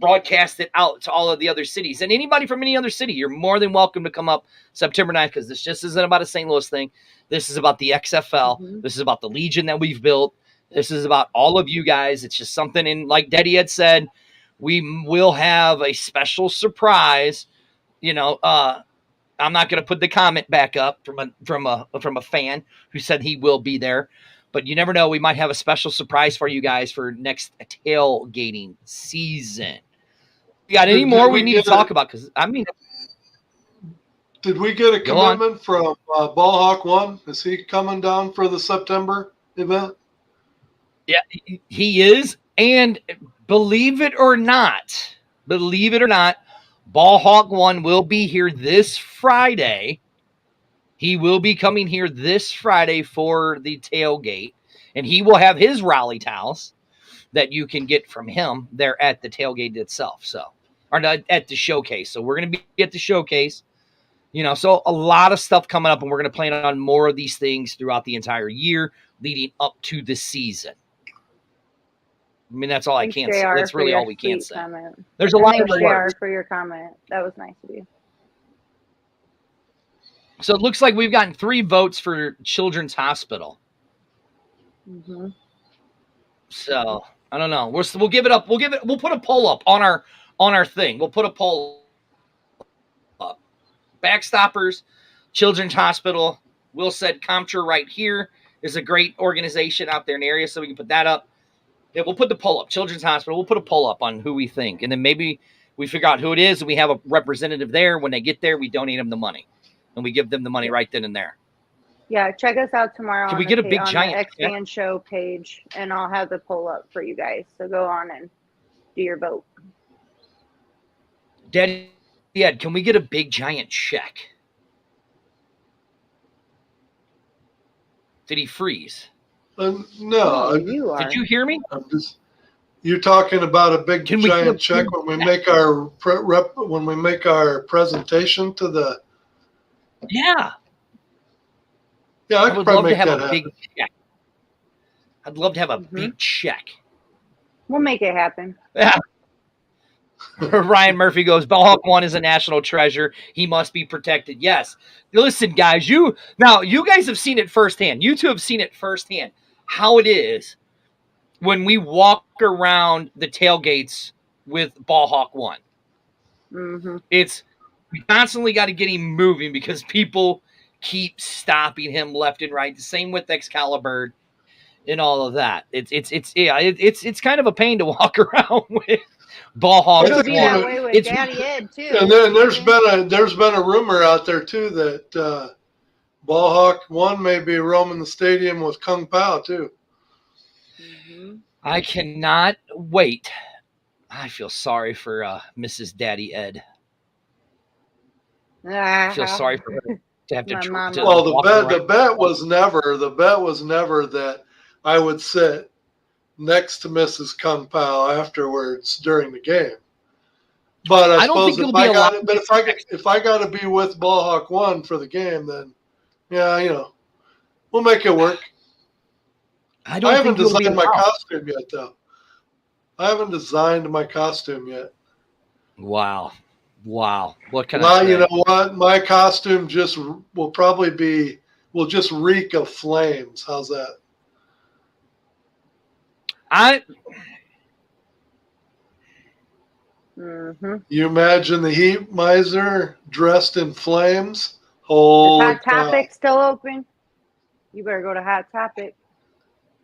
broadcast it out to all of the other cities. And anybody from any other city, you're more than welcome to come up September 9th, because this just isn't about a St. Louis thing. This is about the XFL. Mm-hmm. This is about the Legion that we've built. This is about all of you guys. It's just something, and like Daddy had said, we will have a special surprise. I'm not going to put the comment back up from a fan who said he will be there, but you never know. We might have a special surprise for you guys for next tailgating season. You got any more we need to talk about? Because did we get a commitment from Battlehawks 1? Is he coming down for the September event? Yeah, he is. And believe it or not, Battlehawks 1 will be here this Friday. He will be coming here this Friday for the tailgate, and he will have his rally towels that you can get from him there at the tailgate itself. So, or not, at the showcase. So we're going to be at the showcase. So a lot of stuff coming up, and we're going to plan on more of these things throughout the entire year leading up to the season. I mean, that's all Thanks, I can say. JR, That's for really your all we can sweet say. comment. There's a lot Thanks, of JR, words. for your comment. That was nice of you. So it looks like we've gotten 3 votes for Children's Hospital. Mm-hmm. So I don't know. We'll give it up. We'll put a poll up on our thing. We'll put a poll up. Backstoppers, Children's Hospital. Will said Comptra right here is a great organization out there in the area, so we can put that up. Yeah, we'll put the poll up. Children's Hospital. We'll put a poll up on who we think, and then maybe we figure out who it is, and we have a representative there. When they get there, we donate them the money, and we give them the money right then and there. Yeah, check us out tomorrow Can on we get a big on giant the X-Fan Show page, and I'll have the poll up for you guys. So go on and do your vote. Daddy Ed, can we get a big giant check? Did he freeze? No. Oh, you are. Did you hear me? You're talking about a big Can we get a giant check big when we make our when we make our presentation to the. Yeah. Yeah, I would love to have a big check. I'd love to have a Mm-hmm. big check. We'll make it happen. Yeah. Ryan Murphy goes, BHawk 1 is a national treasure. He must be protected. Yes. Listen, guys, you guys have seen it firsthand. You two have seen it firsthand how it is when we walk around the tailgates with BHawk 1. Mm-hmm. We constantly got to get him moving because people keep stopping him left and right. The same with Excalibur and all of that. It's kind of a pain to walk around with BHawk. It'll be that way with Daddy Ed too. And then there's been a rumor out there too that BHawk 1 may be roaming the stadium with Kung Pao too. Mm-hmm. I cannot wait. I feel sorry for Mrs. Daddy Ed. I feel sorry for her to have to. Well, the bet was never that I would sit next to Mrs. Kung Pao afterwards during the game. But I suppose if I got to be with BHawk 1 for the game, then yeah, we'll make it work. I haven't designed my costume yet, though. I haven't designed my costume yet. Wow. What can I say? You know what? My costume will just reek of flames. How's that? Mm-hmm. You imagine the heat miser dressed in flames? Holy Is Hot Topic still open? You better go to Hot Topic.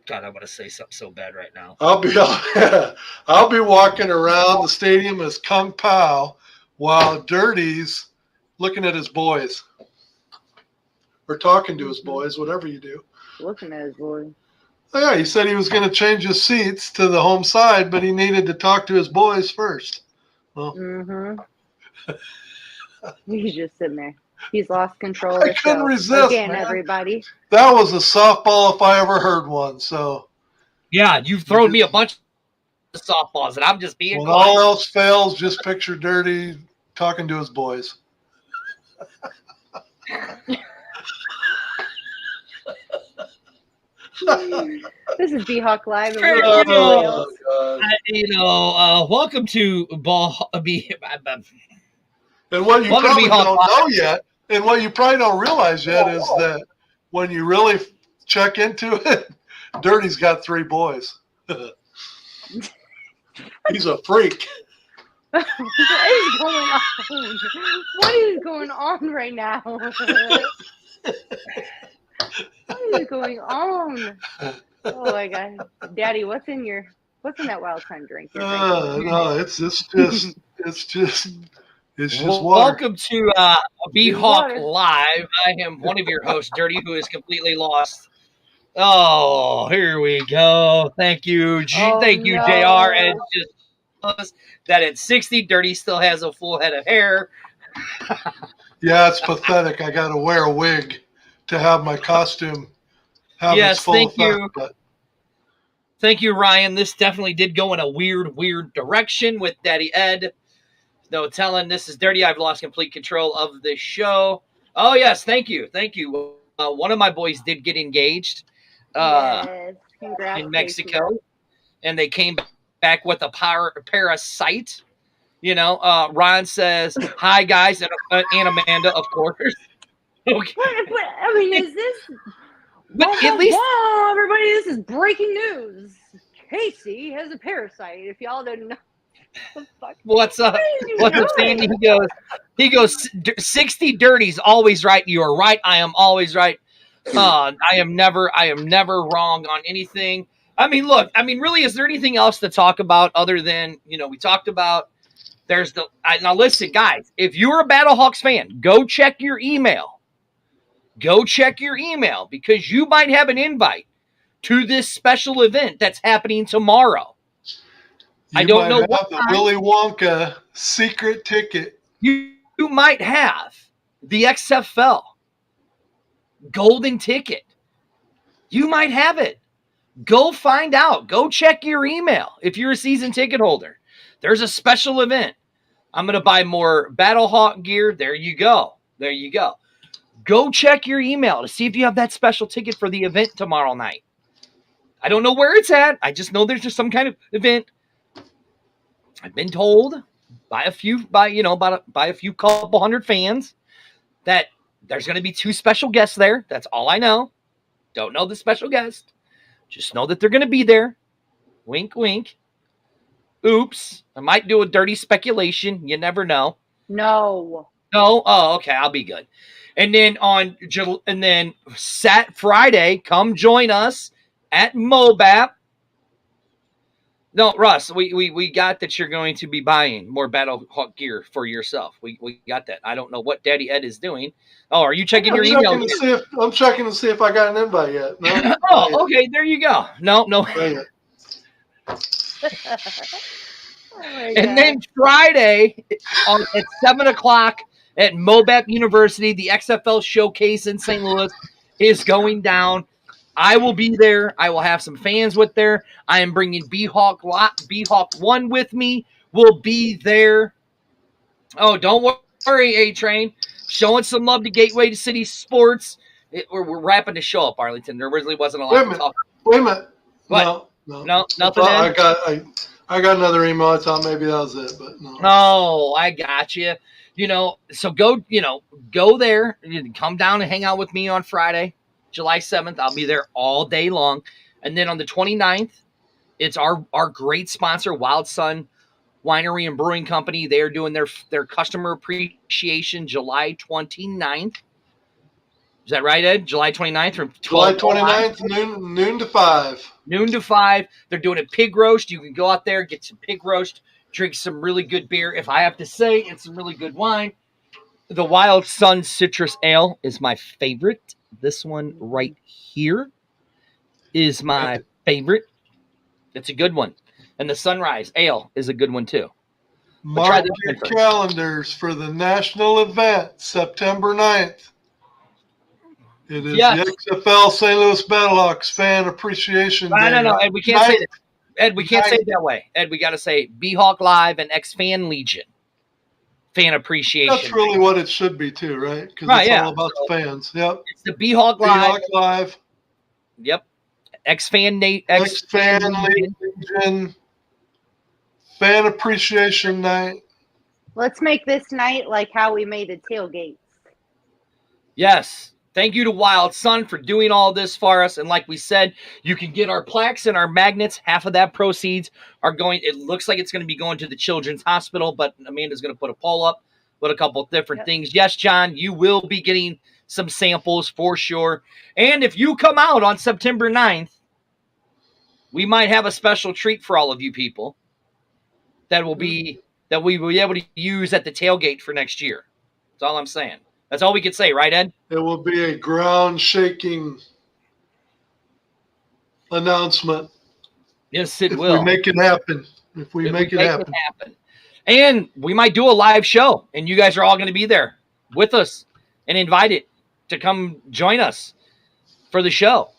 God, I want to say something so bad right now. I'll be walking around the stadium as Kung Pao while Dirty's looking at his boys. Or talking to his boys, whatever you do. Looking at his boys. Oh, yeah, he said he was going to change his seats to the home side, but he needed to talk to his boys first. Well, mm-hmm. He's just sitting there. He's lost control of the show. I couldn't resist, again, man. Everybody. That was a softball if I ever heard one. So, yeah, you've thrown me a bunch of softballs, and I'm just being when quiet. all else fails, just picture Dirty talking to his boys. This is BHawk Live. Welcome to Ball. And what you probably don't know yet, and what you probably don't realize yet, is that when you really check into it, Dirty's got 3 boys. He's a freak. What is going on? What is going on right now? What is going on? Oh my God, Daddy, what's in that wild time drink? No, it's just water. Welcome to BHawk Live. I am one of your hosts, Dirty, who is completely lost. Oh, here we go. Thank you, thank you, JR, and just that at 60, Dirty still has a full head of hair. Yeah, it's pathetic. I got to wear a wig to have my costume have its full effect. You. But... Thank you, Ryan. This definitely did go in a weird direction with Daddy Ed. No telling. This is dirty. I've lost complete control of the show. Oh yes, thank you. One of my boys did get engaged Yes. Congrats, in Casey. Mexico, and they came back with a parasite. Ron says hi guys, and Amanda, of course. Okay. But, I mean, is this? But at least Everybody, this is breaking news. Casey has a parasite. If y'all don't know. what's up? What's up, Sandy? He goes 60 dirties, always right. You are right. I am always right. I am never wrong on anything. I mean, look, really, is there anything else to talk about other than, we talked about now listen, guys, if you're a Battlehawks fan, go check your email. Go check your email because you might have an invite to this special event that's happening tomorrow. I don't know what the Willy Wonka secret ticket. You might have the XFL golden ticket. You might have it. Go find out. Go check your email if you're a season ticket holder. There's a special event. I'm going to buy more Battlehawk gear. There you go. Go check your email to see if you have that special ticket for the event tomorrow night. I don't know where it's at. I just know there's just some kind of event. I've been told by a few couple hundred fans that there's going to be 2 special guests there. That's all I know. Don't know the special guest. Just know that they're going to be there. Wink, wink. Oops. I might do a dirty speculation. You never know. No. Oh, okay. I'll be good. And then Friday, come join us at MOBAP. No, Russ, we got that you're going to be buying more Battlehawk gear for yourself. We got that. I don't know what Daddy Ed is doing. Oh, are you checking your email? I'm checking to see if I got an invite yet. No, oh, okay. There you go. No. And then Friday at 7:00 at MOBAP University, the XFL Showcase in St. Louis is going down. I will be there. I will have some fans with there. I am bringing BHawk 1 with me. We'll be there. Oh, don't worry, A-Train. Showing some love to Gateway to City Sports. We're wrapping the show up, Arlington. There really wasn't a lot to talk about. Wait a minute. What? No, nothing. I got another email. I thought maybe that was it, but no. No, I got you. So go there. Come down and hang out with me on Friday, July 7th. I'll be there all day long. And then on the 29th, it's our great sponsor, Wild Sun Winery and Brewing Company. They are doing their customer appreciation July 29th. Is that right, Ed? July 29th from 12 July 29th, noon to 5. Noon to 5. They're doing a pig roast. You can go out there, get some pig roast, drink some really good beer. If I have to say, it's some really good wine. The Wild Sun Citrus Ale is my favorite. This one right here is my favorite. It's a good one. And the Sunrise Ale is a good one too. Mark your calendars for the national event, September 9th. It is the XFL St. Louis Battlehawks Fan Appreciation Day. No, Ed, we can't say that. Ed, we can't say it that way. Ed, we got to say BHawk Live and X-Fan Legion. Fan Appreciation. That's really what it should be too, right? Because it's all about the fans. Yep. It's the BHawk Live. BHawk Live. Yep. X-Fan Legion. Fan Appreciation Night. Let's make this night like how we made the tailgates. Yes. Thank you to Wild Sun for doing all this for us. And like we said, you can get our plaques and our magnets. Half of that proceeds are going, it looks like it's going to be going to the Children's Hospital, but Amanda's going to put a poll up with a couple of different things. Yes, John, you will be getting some samples for sure. And if you come out on September 9th, we might have a special treat for all of you people that we will be able to use at the tailgate for next year. That's all I'm saying. That's all we could say, right, Ed? It will be a ground-shaking announcement. Yes, it will. If we make it happen. If we make it happen. And we might do a live show, and you guys are all going to be there with us and invited to come join us for the show.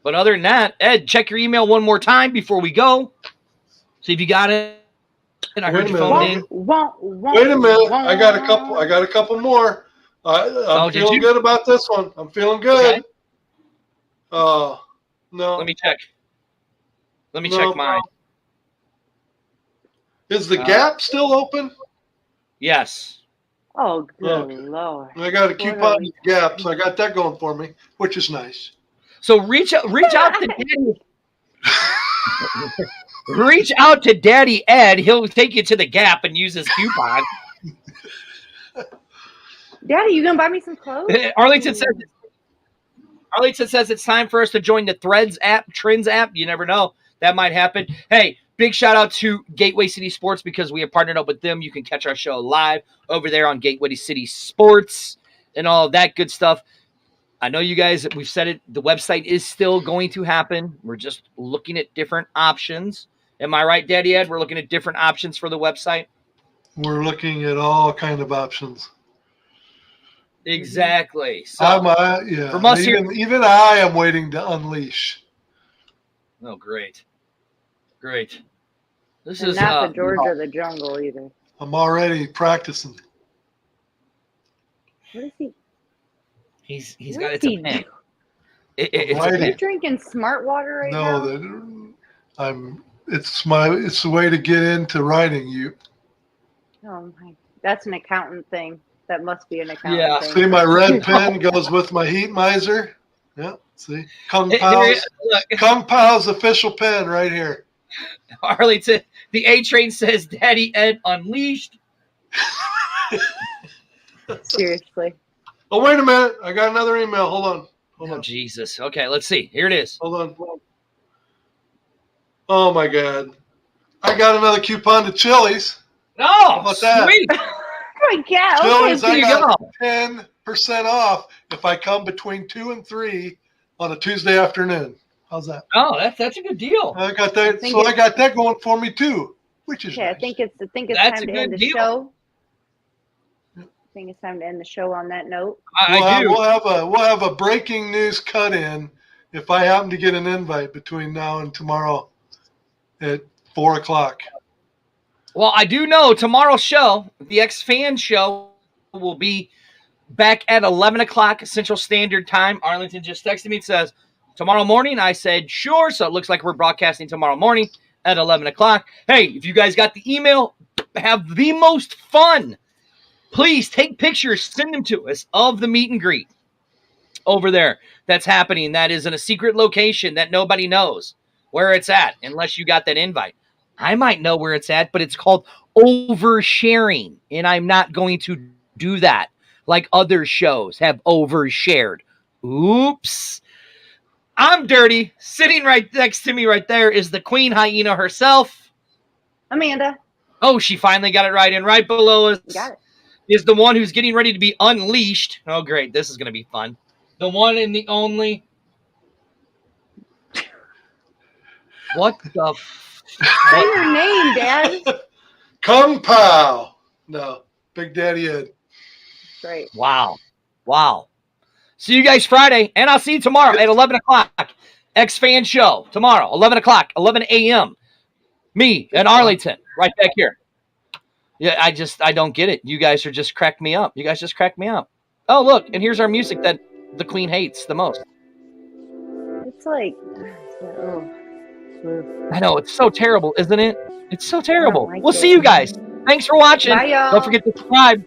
But other than that, Ed, check your email one more time before we go. See if you got I heard Wait a your phone minute. ding. Wait a minute. I got a couple more. I'm did feeling you? good about this one. I'm feeling good. Okay. No. Let me check. Let me No. check mine. Is the Gap still open? Yes. Oh, good Okay. Lord. I got a What coupon are at we the Gap, so I got that going for me, which is nice. So reach out to Daddy. Reach out to Daddy Ed. He'll take you to the Gap and use his coupon. Daddy, you gonna buy me some clothes? Arlington says it's time for us to join the Threads app, Trends app. You never know. That might happen. Hey, big shout out to Gateway City Sports because we have partnered up with them. You can catch our show live over there on Gateway City Sports and all of that good stuff. I know you guys, we've said it, the website is still going to happen. We're just looking at different options. Am I right, Daddy Ed? We're looking at different options for the website. We're looking at all kind of options. Exactly. So yeah. from us here, Even I am waiting to unleash. oh, great. Great. This And is not the Georgia the jungle either. I'm already practicing. What is he? He's What got is it's a he pen. doing? It's a Writing. Are you pen. drinking smart water right now? It's the way to get into writing. Oh my, that's an accountant thing. That must be an accountant thing. See, my red pen goes with my heat miser. Yeah, see, Kung Pao's official pen right here. Arlington, the A Train says Daddy Ed unleashed. Seriously. Oh, wait a minute. I got another email. Hold on. Jesus. Okay, let's see. Here it is. Hold on. Oh, my God. I got another coupon to Chili's. Oh, what's that? Sweet. Oh my God. Chili's, Okay, I got 10% off if I come between 2 and 3 on a Tuesday afternoon. How's that? Oh, that's a good deal. I got that. I got that going for me too, which is nice. I think it's That's time a to end good the deal. show. I think it's time to end the show on that note. I do. We'll have a breaking news cut in if I happen to get an invite between now and tomorrow at 4:00. Well, I do know tomorrow's show, the X-Fan show, will be back at 11 o'clock Central Standard Time. Arlington just texted me and says, tomorrow morning. I said, sure. So it looks like we're broadcasting tomorrow morning at 11 o'clock. Hey, if you guys got the email, have the most fun. Please take pictures, send them to us of the meet and greet over there that's happening. That is in a secret location that nobody knows where it's at unless you got that invite. I might know where it's at, but it's called oversharing, and I'm not going to do that like other shows have overshared. Oops. I'm dirty. Sitting right next to me right there is the queen hyena herself. Amanda. Oh, she finally got it right. And right below us Got it. is the one who's getting ready to be unleashed. Oh, great. This is going to be fun. The one and the only. What the Say your name, Dad. Kung Pao. No, Big Daddy Ed. Right. Wow. See you guys Friday, and I'll see you tomorrow at 11 o'clock. X-Fan Show tomorrow, 11 o'clock, 11 a.m. Me and Arlington right back here. Yeah, I don't get it. You guys are just cracked me up. Oh, look, and here's our music that the queen hates the most. It's like, I know, it's so terrible, isn't it? It's so terrible. like We'll it. see you guys. Thanks for watching. Bye, y'all. Don't forget to subscribe.